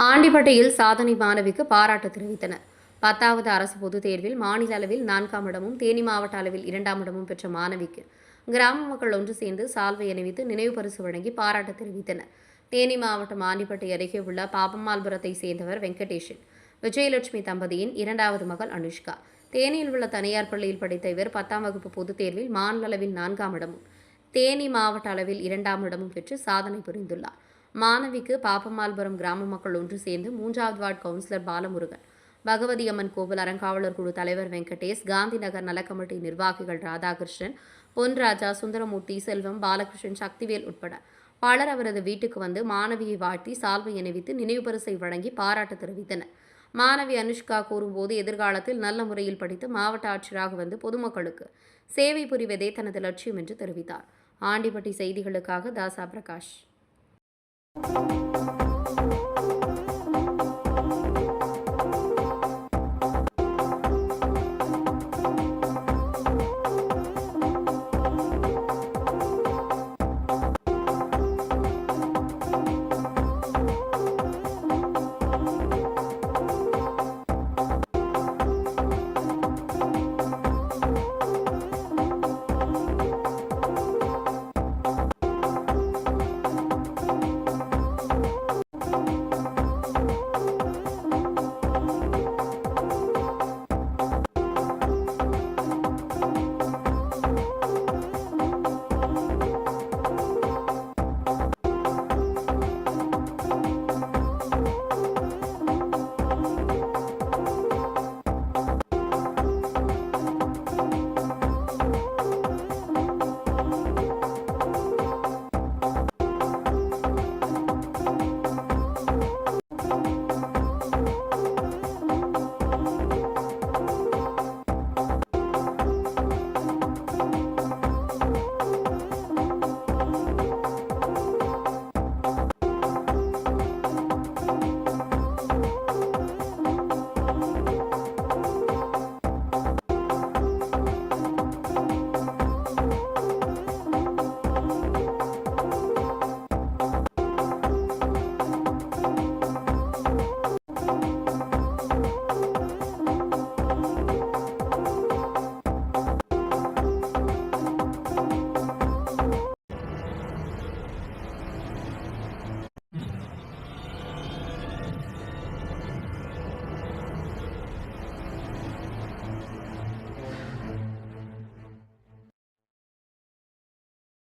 ஆண்டிப்பட்டியில் சாதனை மாணவிக்கு பாராட்டு தெரிவித்தனர். 10வது அரசு பொதுத் தேர்வில் மாநில அளவில் 4ஆம் இடமும், தேனி மாவட்ட அளவில் 2ஆம் இடமும் பெற்ற மாணவிக்கு கிராம மக்கள் ஒன்று சேர்ந்து சால்வை அணிவித்து நினைவு பரிசு வழங்கி பாராட்டு தெரிவித்தனர். தேனி மாவட்டம் ஆண்டிப்பட்டி அருகே உள்ள பாப்பம்மாள்புரத்தை சேர்ந்தவர் வெங்கடேஷன், விஜயலட்சுமி தம்பதியின் 2வது மகள் அனுஷ்கா. தேனியில் உள்ள தனியார் பள்ளியில் படித்த இவர் 10ஆம் வகுப்பு பொதுத் தேர்வில் மாநில அளவில் 4ஆம் இடமும், தேனி மாவட்ட அளவில் 2ஆம் இடமும் பெற்று சாதனை புரிந்துள்ளார். மாணவிக்கு பாப்பம்மாள்புரம் கிராம மக்கள் ஒன்று சேர்ந்து 3வது வார்டு கவுன்சிலர் பாலமுருகன், பகவதி அம்மன் கோவில் அறங்காவலர் குழு தலைவர் வெங்கடேஷ், காந்தி நகர் நலக்கமிட்டி நிர்வாகிகள் ராதாகிருஷ்ணன், பொன்ராஜா, சுந்தரமூர்த்தி, செல்வம், பாலகிருஷ்ணன், சக்திவேல் உட்பட பலர் அவரது வீட்டுக்கு வந்து மாணவியை வாழ்த்தி சால்வை அணிவித்து நினைவு பரிசை வழங்கி பாராட்டு தெரிவித்தனர். மாணவி அனுஷ்கா கூறும்போது, எதிர்காலத்தில் நல்ல முறையில் படித்து மாவட்ட ஆட்சியராக வந்து பொதுமக்களுக்கு சேவை புரிவதே தனது லட்சியம் என்று தெரிவித்தார். ஆண்டிப்பட்டி செய்திகளுக்காக தாசா பிரகாஷ்.